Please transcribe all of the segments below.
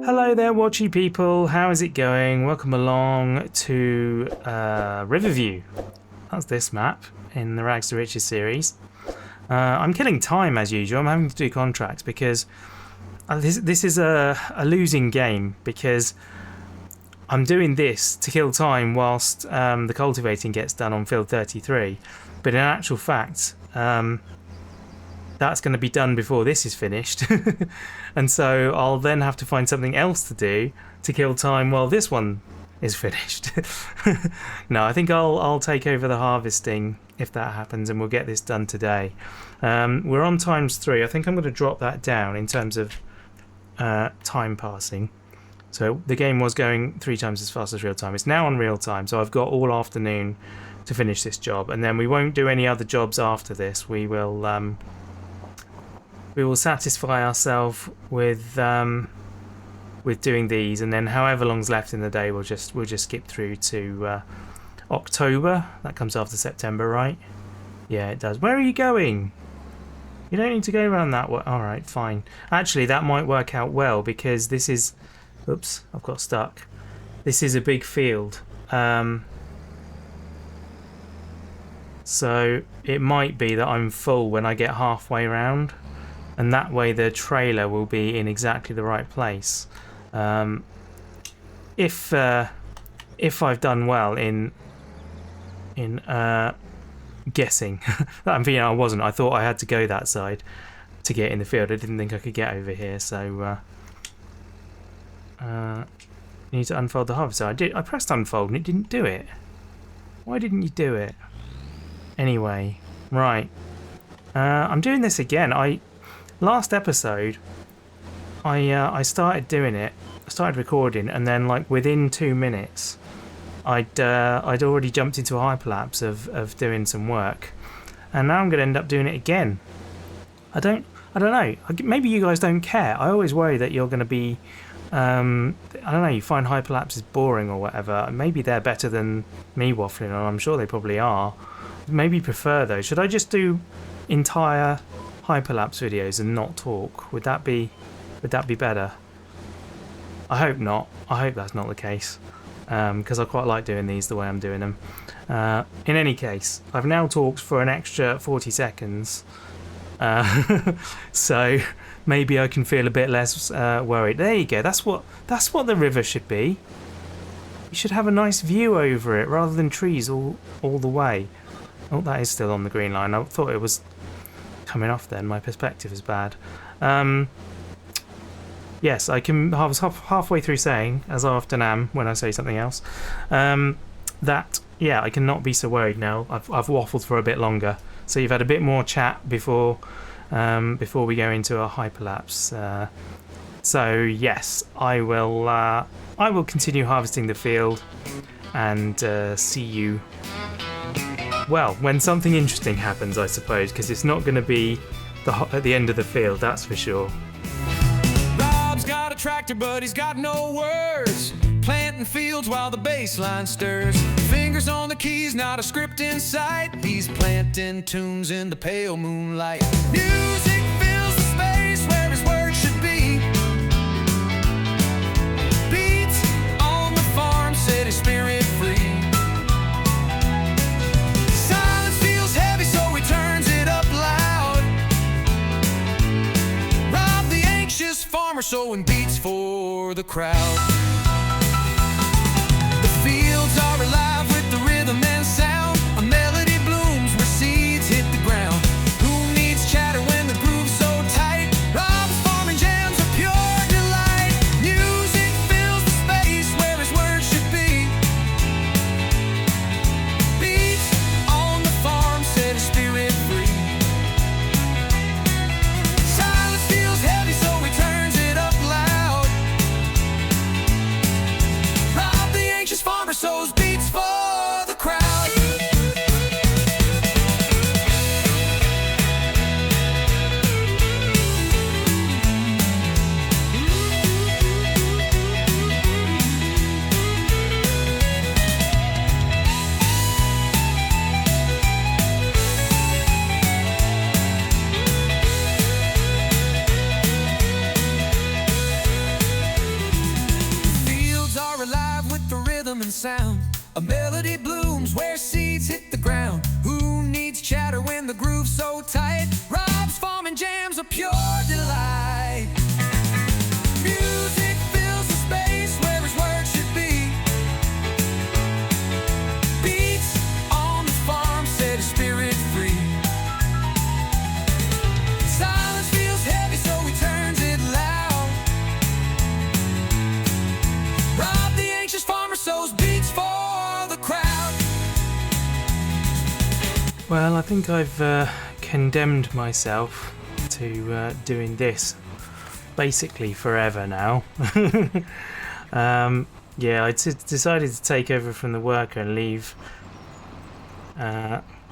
Hello there, watchy people. How is it going? Welcome along to Riverview. That's this map in the Rags to Riches series. I'm killing time as usual. I'm having to do contracts because this is a losing game because I'm doing this to kill time whilst the cultivating gets done on field 33. But in actual fact, that's going to be done before this is finished. And so I'll then have to find something else to do to kill time while this one is finished. No, I think I'll take over the harvesting if that happens, and we'll get this done today. We're on ×3. I think I'm going to drop that down in terms of time passing. So the game was going 3 times as fast as real time. It's now on real time, so I've got all afternoon to finish this job, and then we won't do any other jobs after this. We will satisfy ourselves with doing these, and then however long's left in the day, we'll just skip through to October. That comes after September, right? Yeah, it does. Where are you going? You don't need to go around that way. All right, fine. Actually, that might work out well because this is. Oops, I've got stuck. This is a big field. So it might be that I'm full when I get halfway round, and that way the trailer will be in exactly the right place. If I've done well in guessing, I wasn't. I thought I had to go that side to get in the field. I didn't think I could get over here. So you need to unfold the harvester. I pressed unfold and it didn't do it. Why didn't you do it? Anyway, right. I'm doing this again. Last episode, I started doing it. I started recording, and then like within 2 minutes, I'd already jumped into a hyperlapse of doing some work, and now I'm going to end up doing it again. I don't know. Maybe you guys don't care. I always worry that you're going to be. I don't know. You find hyperlapses boring or whatever. Maybe they're better than me waffling on. I'm sure they probably are. Maybe prefer those. Should I just do entire hyperlapse videos and not talk? Would that be better? I hope not. I hope that's not the case, because I quite like doing these the way I'm doing them. In any case, I've now talked for an extra 40 seconds, so maybe I can feel a bit less worried. There you go. That's what the river should be. You should have a nice view over it rather than trees all the way. Oh, that is still on the green line. I thought it was coming off then. My perspective is bad. Yes, I was halfway through saying, as I often am when I say something else, that, yeah, I cannot be so worried now. I've waffled for a bit longer. So you've had a bit more chat before we go into a hyperlapse. So yes, I will continue harvesting the field and see you. Well, when something interesting happens, I suppose, because it's not going to be at the end of the field, that's for sure. Rob's got a tractor, but he's got no words. Planting fields while the bass line stirs. Fingers on the keys, not a script in sight. He's planting tunes in the pale moonlight. Music fills the space where his words should be. Beats on the farm set his spirit free. Farmer sowing beats for the crowd. The fields are alive with the rhythm and sound. A melody blooms where seeds hit the ground. Who needs chatter when the groove's so tight? Rob's farming jams are pure delight. Music fills the space where his words should be. Beats on the farm set his spirit free. Silence feels heavy, so we turns it up loud. a pure delight. Music fills the space where his words should be. Beats on the farm set his spirit free. Silence feels heavy, so he turns it loud. Rob the anxious farmer sows beats for the crowd. Well, I think I've condemned myself to doing this basically forever now. Yeah, decided to take over from the worker and leave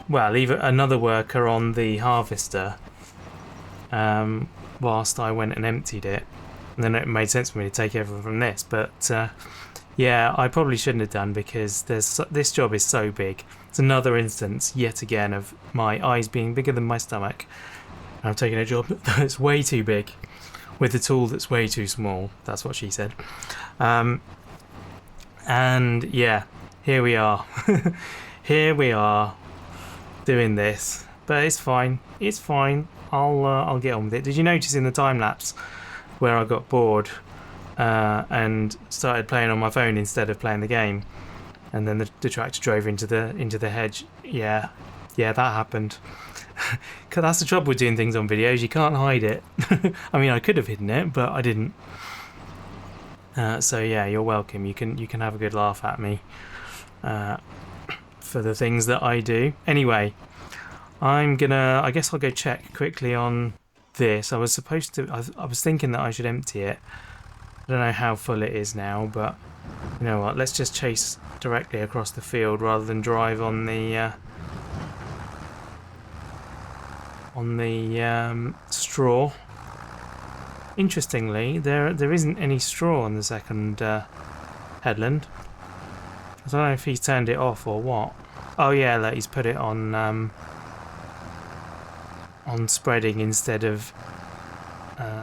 leave another worker on the harvester whilst I went and emptied it, and then it made sense for me to take over from this. But yeah, I probably shouldn't have done, because this job is so big. It's another instance yet again of my eyes being bigger than my stomach. I've taken a job that's way too big with a tool that's way too small. That's what she said. And yeah, here we are. Here we are doing this, but it's fine. It's fine. I'll get on with it. Did you notice in the time lapse where I got bored and started playing on my phone instead of playing the game, and then the tractor drove into the hedge? Yeah, that happened. Cause that's the trouble with doing things on videos. You can't hide it. I mean, I could have hidden it, but I didn't. So yeah, you're welcome. You can have a good laugh at me for the things that I do. Anyway, I guess I'll go check quickly on this. I was thinking that I should empty it. I don't know how full it is now, but you know what? Let's just chase directly across the field rather than drive on the straw. Interestingly, there isn't any straw on the second headland. I don't know if he's turned it off or what. Oh yeah, look, he's put it on spreading instead of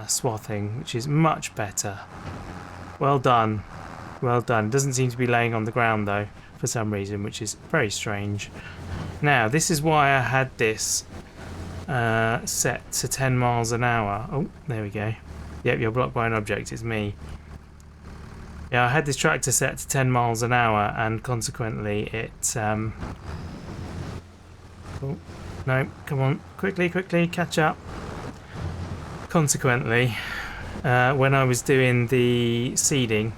swathing, which is much better. Well done, well done. Doesn't seem to be laying on the ground though, for some reason, which is very strange. Now, this is why I had this set to 10 miles an hour. Oh, there we go. Yep, you're blocked by an object. It's me. Yeah, I had this tractor set to 10 miles an hour, and consequently it... Oh, no, come on. Quickly, catch up. Consequently, when I was doing the seeding,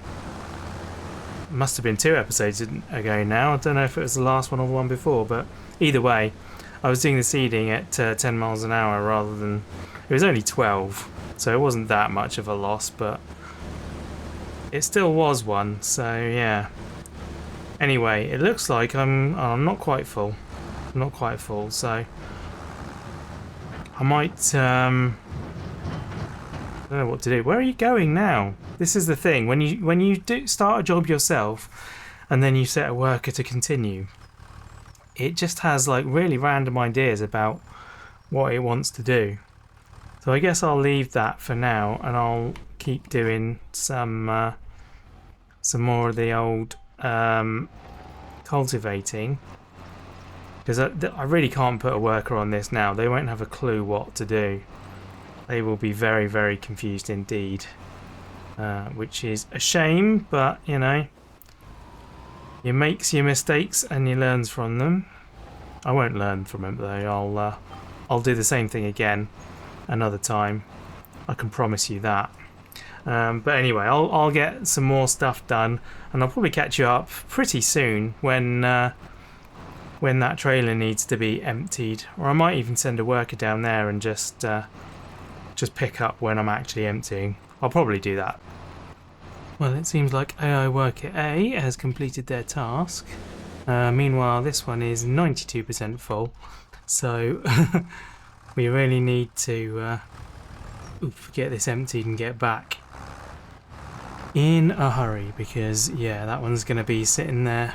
must have been 2 episodes ago now. I don't know if it was the last one or the one before, but either way, I was doing the seeding at 10 miles an hour rather than... It was only 12, so it wasn't that much of a loss, but it still was one, so yeah. Anyway, it looks like I'm not quite full. I'm not quite full, so I might... I don't know what to do. Where are you going now? This is the thing. When you do start a job yourself and then you set a worker to continue, it just has like really random ideas about what it wants to do. So I guess I'll leave that for now, and I'll keep doing some more of the old cultivating, because I really can't put a worker on this now. They won't have a clue what to do. They will be very, very confused indeed, which is a shame, but you know, you makes your mistakes and you learns from them. I won't learn from them though. I'll do the same thing again another time. I can promise you that. But anyway, I'll get some more stuff done, and I'll probably catch you up pretty soon when that trailer needs to be emptied, or I might even send a worker down there and just pick up when I'm actually emptying. I'll probably do that. Well, it seems like AI worker A has completed their task. Meanwhile, this one is 92% full, so we really need to get this emptied and get back in a hurry, because yeah, that one's going to be sitting there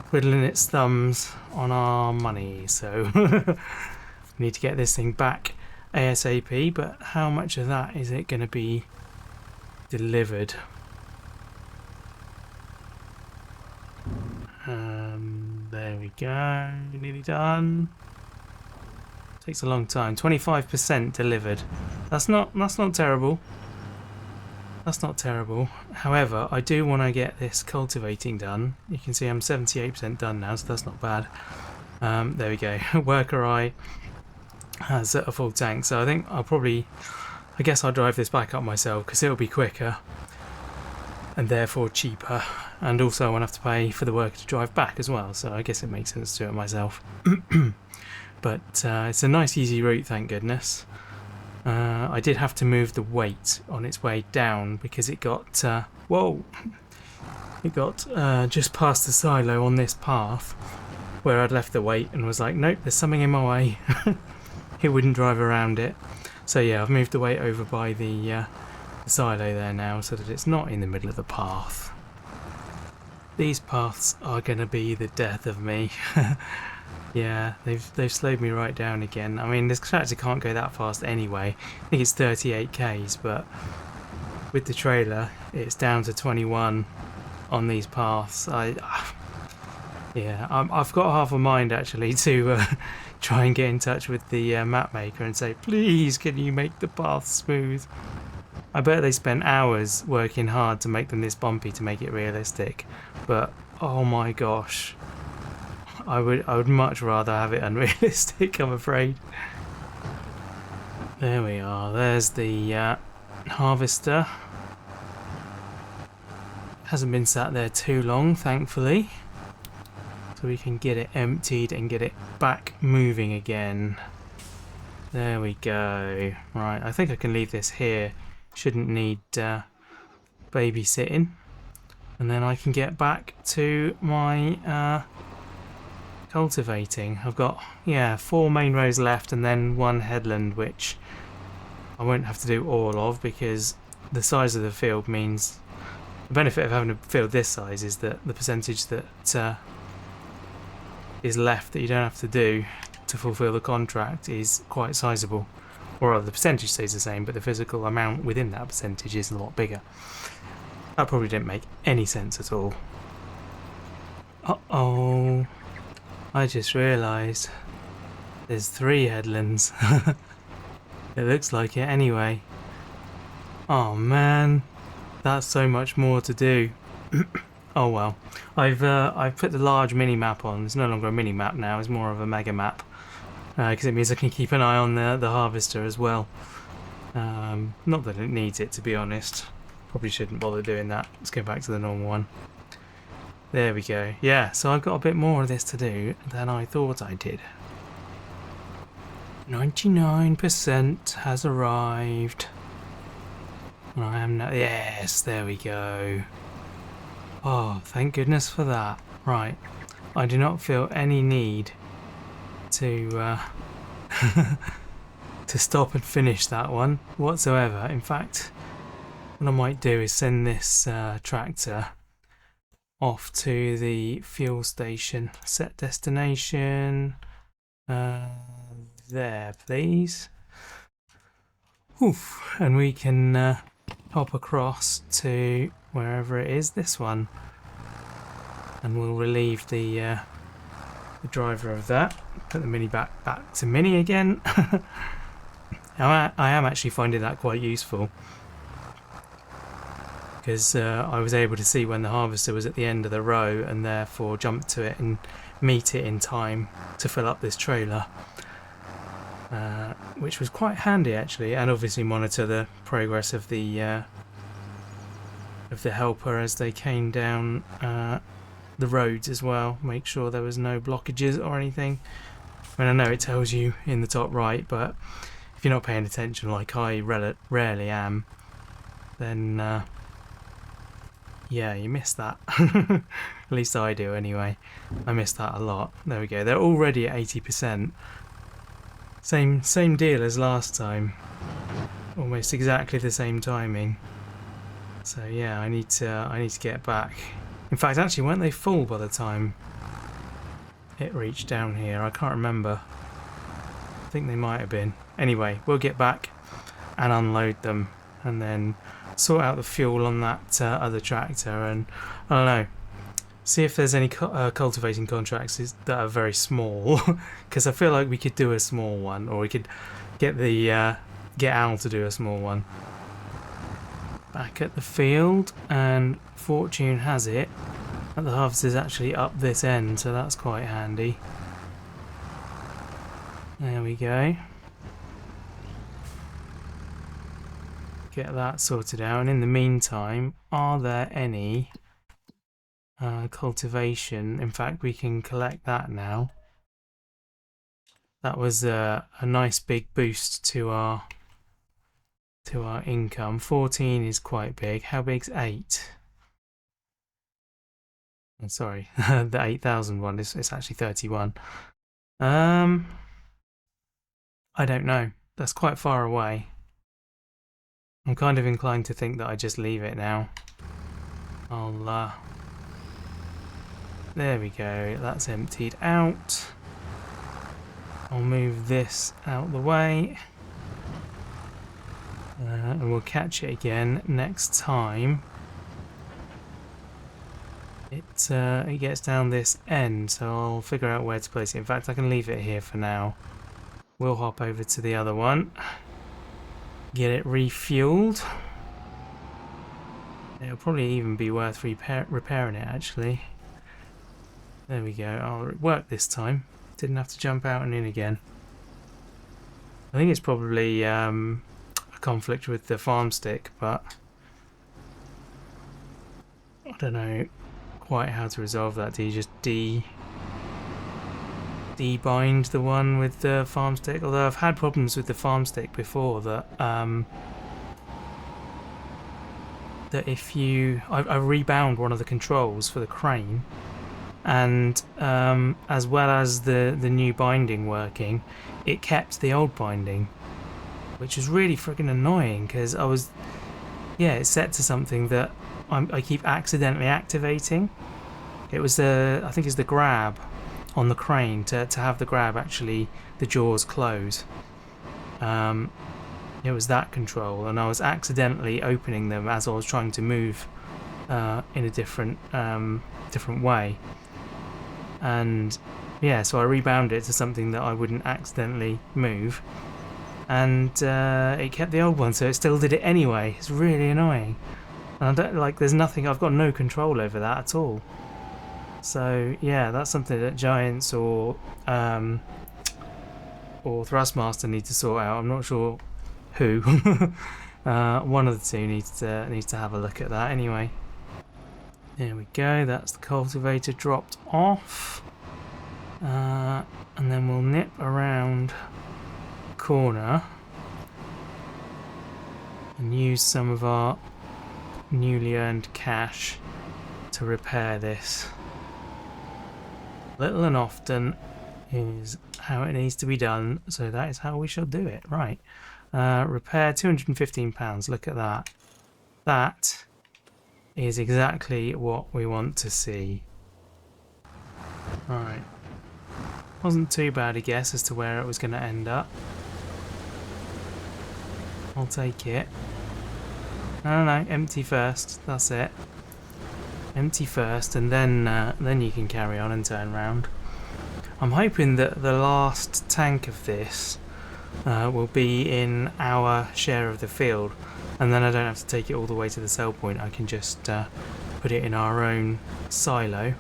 twiddling its thumbs on our money, so we need to get this thing back ASAP. But how much of that is it going to be delivered? There we go, nearly done. Takes a long time. 25% delivered. That's not terrible. That's not terrible. However, I do want to get this cultivating done. You can see I'm 78% done now, so that's not bad. There we go. Worker eye has a full tank, so I think I guess I'll drive this back up myself because it'll be quicker and therefore cheaper. And also I won't have to pay for the worker to drive back as well, so I guess it makes sense to do it myself. But it's a nice easy route, thank goodness. I did have to move the weight on its way down because it got it got just past the silo on this path where I'd left the weight and was like, nope, there's something in my way. It wouldn't drive around it. So yeah, I've moved the weight over by the silo there now so that it's not in the middle of the path. These paths are going to be the death of me. Yeah, they've slowed me right down again. I mean, this tractor can't go that fast anyway. I think it's 38 k's, but with the trailer, it's down to 21 on these paths. Yeah, I've got half a mind actually to try and get in touch with the map maker and say, please, can you make the path smooth? I bet they spent hours working hard to make them this bumpy to make it realistic, but oh my gosh. I would much rather have it unrealistic, I'm afraid. There we are. There's the harvester. Hasn't been sat there too long, thankfully. So we can get it emptied and get it back moving again. There we go. Right, I think I can leave this here. Shouldn't need babysitting. And then I can get back to my cultivating. I've got 4 main rows left and then 1 headland, which I won't have to do all of because the size of the field means the benefit of having a field this size is that the percentage that is left that you don't have to do to fulfill the contract is quite sizable. Or rather, the percentage stays the same, but the physical amount within that percentage is a lot bigger. That probably didn't make any sense at all. Uh-oh. I just realised there's 3 headlands. It looks like it anyway. Oh man, that's so much more to do. Oh well. I've put the large mini map on. It's no longer a mini map now, it's more of a mega map. Because it means I can keep an eye on the harvester as well. Not that it needs it, to be honest. Probably shouldn't bother doing that. Let's go back to the normal one. There we go. Yeah, so I've got a bit more of this to do than I thought I did. 99% has arrived. And I am now... Yes, there we go. Oh, thank goodness for that. Right. I do not feel any need to to stop and finish that one whatsoever. In fact, what I might do is send this tractor off to the fuel station. Set destination there, please. Oof. And we can hop across to wherever it is, this one, and we'll relieve the driver of that. Put the mini back to mini again. I am actually finding that quite useful because I was able to see when the harvester was at the end of the row and therefore jump to it and meet it in time to fill up this trailer, which was quite handy actually, and obviously monitor the progress of the helper as they came down the roads as well. Make sure there was no blockages or anything. I mean, I know it tells you in the top right, but if you're not paying attention like I rarely am, then yeah, you miss that. At least I do anyway. I miss that a lot. There we go. They're already at 80%. Same deal as last time. Almost exactly the same timing. So yeah, I need to get back. In fact, actually, weren't they full by the time it reached down here? I can't remember. I think they might have been. Anyway, we'll get back and unload them and then sort out the fuel on that other tractor, and I don't know, See if there's any cultivating contracts that are very small, because I feel like we could do a small one, or we could get the get Al to do a small one. Back at the field, and fortune has it that the harvest is actually up this end, so that's quite handy. There we go. Get that sorted out, and in the meantime, are there any cultivation? In fact, we can collect that now. That was a nice big boost to our income. 14 is quite big. How big's 8? Oh, sorry, the 8,000 one is it's actually 31. I don't know. That's quite far away. I'm kind of inclined to think that I just leave it now. I'll there we go. That's emptied out. I'll move this out the way. And we'll catch it again next time. It gets down this end, so I'll figure out where to place it. In fact, I can leave it here for now. We'll hop over to the other one. Get it refueled. It'll probably even be worth repairing it, actually. There we go. Oh, it worked this time. Didn't have to jump out and in again. I think it's probably a conflict with the farm stick, but I don't know quite how to resolve that. Do you just debind the one with the farm stick? Although I've had problems with the farm stick before that that if you I rebound one of the controls for the crane, and as well as the new binding working, it kept the old binding, which was really freaking annoying because it's set to something that I keep accidentally activating. It was I think it's the grab on the crane to have the grab actually the jaws close. It was that control, and I was accidentally opening them as I was trying to move in a different way. And yeah, so I rebound it to something that I wouldn't accidentally move, and it kept the old one, so it still did it anyway. It's really annoying, and I don't there's nothing, I've got no control over that at all. So yeah, that's something that Giants or Thrustmaster need to sort out. I'm not sure who. One of the two needs to have a look at that anyway. There we go, that's the cultivator dropped off. And then we'll nip around the corner and use some of our newly earned cash to repair this. Little and often is how it needs to be done, so that is how we shall do it. Right. Repair £215. Look at that. That is exactly what we want to see. Right. Wasn't too bad a guess as to where it was going to end up. I'll take it. No, empty first. That's it. Empty first, and then you can carry on and turn round. I'm hoping that the last tank of this will be in our share of the field, and then I don't have to take it all the way to the sell point. I can just put it in our own silo.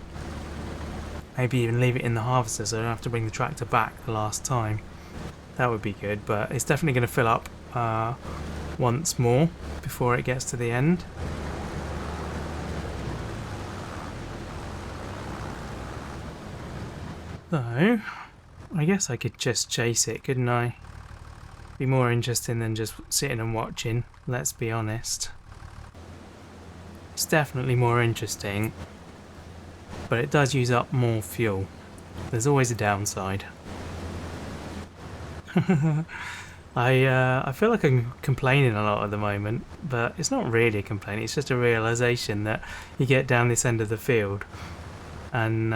Maybe even leave it in the harvester so I don't have to bring the tractor back the last time. That would be good, but it's definitely going to fill up once more before it gets to the end. So, I guess I could just chase it, couldn't I? Be more interesting than just sitting and watching, let's be honest. It's definitely more interesting, but it does use up more fuel. There's always a downside. I feel like I'm complaining a lot at the moment, but it's not really a complaint, it's just a realisation that you get down this end of the field and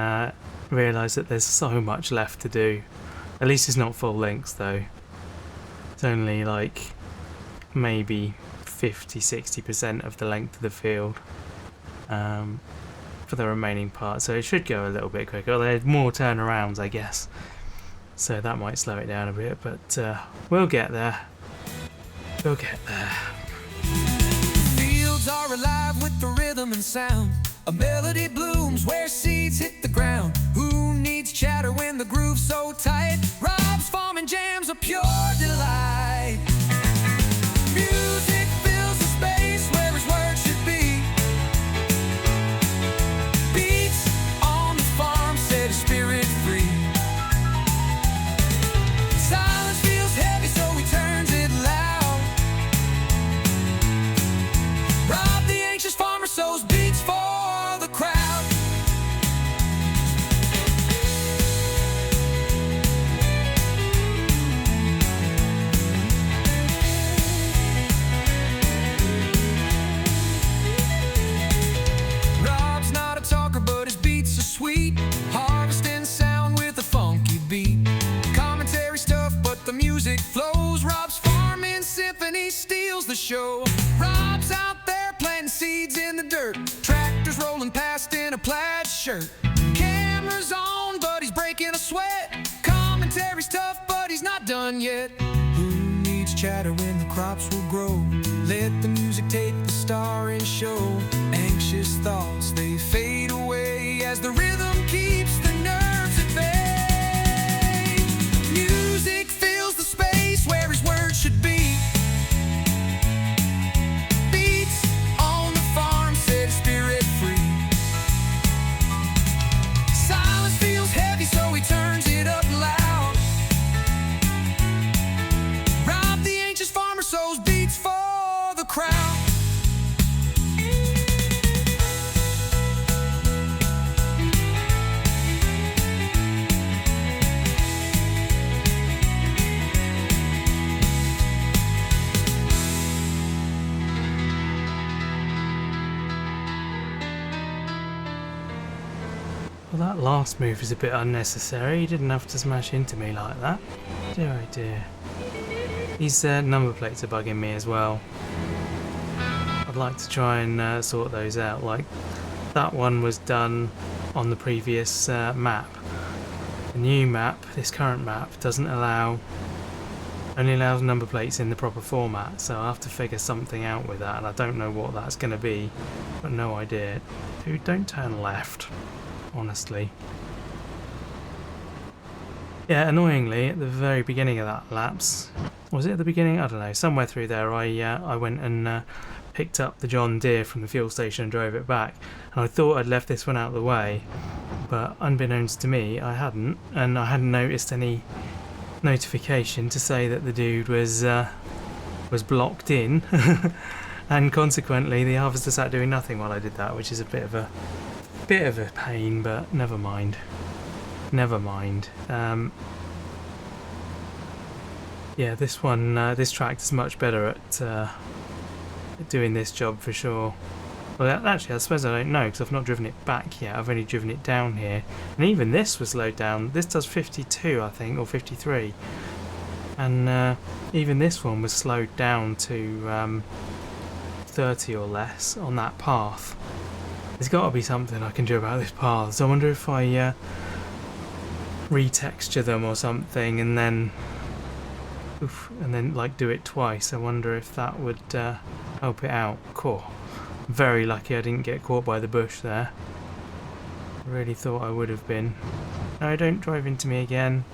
realise that there's so much left to do. At least it's not full length though. It's only like maybe 50-60% of the length of the field. For for the remaining part, so it should go a little bit quicker. There's more turnarounds, I guess, so that might slow it down a bit, but we'll get there. We'll get there. Fields are alive with the rhythm and sound. A melody blooms where seeds hit the ground. Who needs chatter when the groove's so tight? Rob's farm and jams a pure delight. Music fills the space where his words should be. Beats on the farm set his spirit free. Silence feels heavy, so he turns it loud. Rob the anxious farmer sows beats for the crowd. Rob's not a talker, but his beats are sweet. Harvesting sound with a funky beat. Commentary stuff, but the music flows. Rob's farming symphony steals the show. Rob's out there planting seeds in the dirt. Tractors rolling past in a plaid shirt. Camera's on, but he's breaking a sweat. Commentary's tough, but he's not done yet. Who needs chatter when the crops will grow? Let the music take the star and show. Anxious thoughts, they fade away as the rhythm keeps the nerves at bay. Music fills the space where his words should be. Beats on the farm set his spirit free. Silence feels heavy, so he turns it up loud. Rob the anxious farmer sows beats for the crowd. Well, that last move is a bit unnecessary. You didn't have to smash into me like that. Dear oh dear. These number plates are bugging me as well. I'd like to try and sort those out. Like, that one was done on the previous map. The new map, this current map, doesn't allow... only allows number plates in the proper format, so I'll have to figure something out with that, and I don't know what that's going to be. Got no idea. Dude, don't turn left. Honestly. Yeah, annoyingly, at the very beginning of that lapse, was it at the beginning? I don't know, somewhere through there I went and picked up the John Deere from the fuel station and drove it back, and I thought I'd left this one out of the way, but unbeknownst to me I hadn't, and I hadn't noticed any notification to say that the dude was blocked in and consequently the harvester sat doing nothing while I did that, which is a bit of a pain, but never mind. Yeah, this one, this tractor's much better at doing this job for sure. Well, actually, I suppose I don't know because I've not driven it back yet. I've only driven it down here, and even this was slowed down. This does 52, I think, or 53, and even this one was slowed down to 30 or less on that path. There's got to be something I can do about this path. So I wonder if I retexture them or something, and then like do it twice. I wonder if that would help it out. Cool. Very lucky I didn't get caught by the bush there. I really thought I would have been. No, don't drive into me again.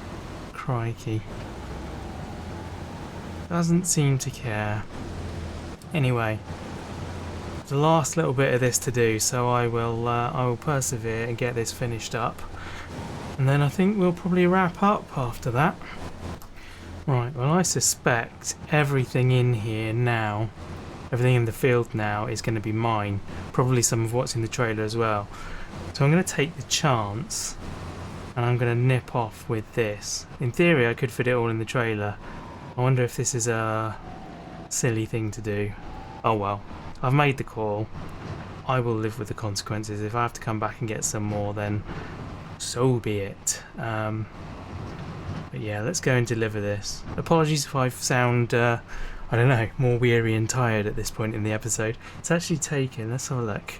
Crikey. Doesn't seem to care. Anyway, the last little bit of this to do, so I will persevere and get this finished up, and then I think we'll probably wrap up after that. Right, well, I suspect everything in here now, everything in the field now is going to be mine. Probably some of what's in the trailer as well. So I'm going to take the chance and I'm going to nip off with this. In theory I could fit it all in the trailer. I wonder if this is a silly thing to do. Oh well, I've made the call. I will live with the consequences. If I have to come back and get some more, then so be it. But yeah, let's go and deliver this. Apologies if I sound, I don't know, more weary and tired at this point in the episode. It's actually taken, let's have a look,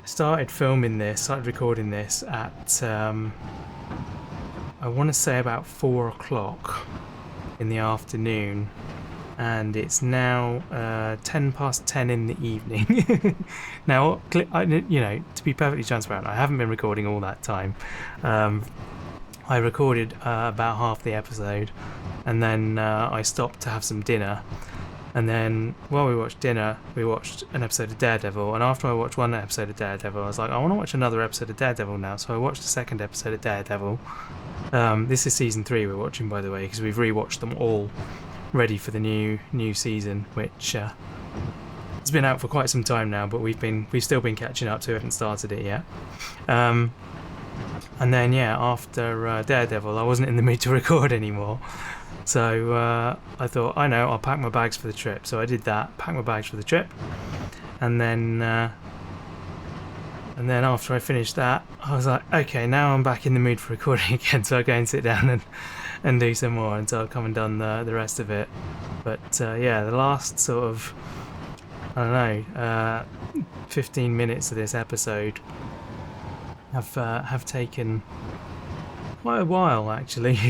started filming this, started recording this at I want to say about 4 o'clock in the afternoon, and it's now 10 past 10 in the evening. Now, you know, to be perfectly transparent, I haven't been recording all that time. I recorded about half the episode, and then I stopped to have some dinner. And then while we watched dinner, we watched an episode of Daredevil. And after I watched one episode of Daredevil, I was like, I want to watch another episode of Daredevil now. So I watched the second episode of Daredevil. This is season 3 we're watching, by the way, because we've rewatched them all, ready for the new season, which it's been out for quite some time now, but we've still been catching up, so we haven't started it yet. And then after Daredevil, I wasn't in the mood to record anymore. So I thought, I know, I'll pack my bags for the trip. So I did that, packed my bags for the trip, and then after I finished that, I was like, okay, now I'm back in the mood for recording again. So I go and sit down and do some more until I've come and done the rest of it. But the last sort of, I don't know, 15 minutes of this episode have taken quite a while, actually.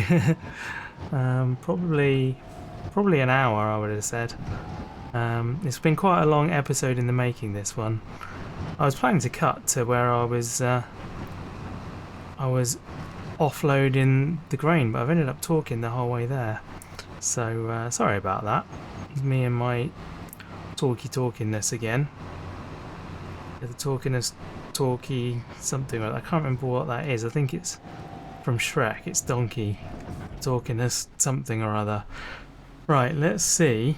Probably an hour, I would have said. It's been quite a long episode in the making, this one. I was planning to cut to where I was offloading the grain, but I've ended up talking the whole way there. So sorry about that. It's me and my talkiness again. The talky something like that. I can't remember what that is. I think it's from Shrek. It's donkey talkiness something or other. Right, let's see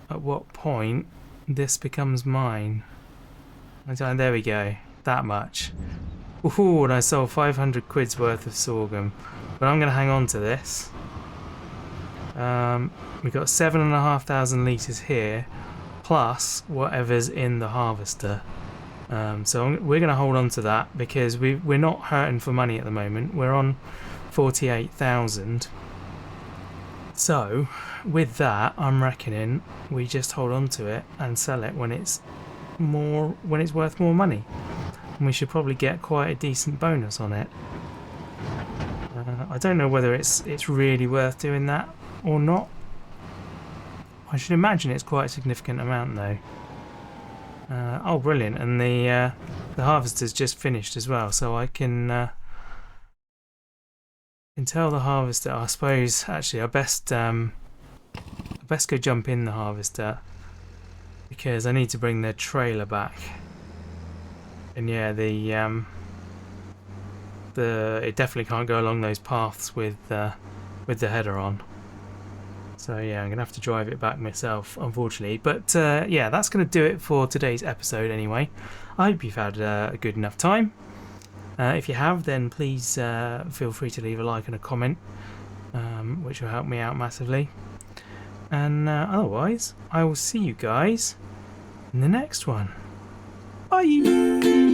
at what point this becomes mine. There we go. That much. Ooh, and I sold 500 quid's worth of sorghum. But I'm going to hang on to this. We've got 7,500 litres here, plus whatever's in the harvester. So we're going to hold on to that because we're not hurting for money at the moment. We're on 48,000. So with that, I'm reckoning we just hold on to it and sell it when it's worth more money. And we should probably get quite a decent bonus on it. I don't know whether it's really worth doing that or not. I should imagine it's quite a significant amount though. Oh, brilliant! And the harvester's just finished as well, so I can tell the harvester. I suppose actually I best go jump in the harvester because I need to bring the trailer back. And yeah, it definitely can't go along those paths with the header on. So yeah, I'm going to have to drive it back myself, unfortunately. But yeah, that's going to do it for today's episode anyway. I hope you've had a good enough time. If you have, then please feel free to leave a like and a comment, which will help me out massively. And otherwise, I will see you guys in the next one. Bye!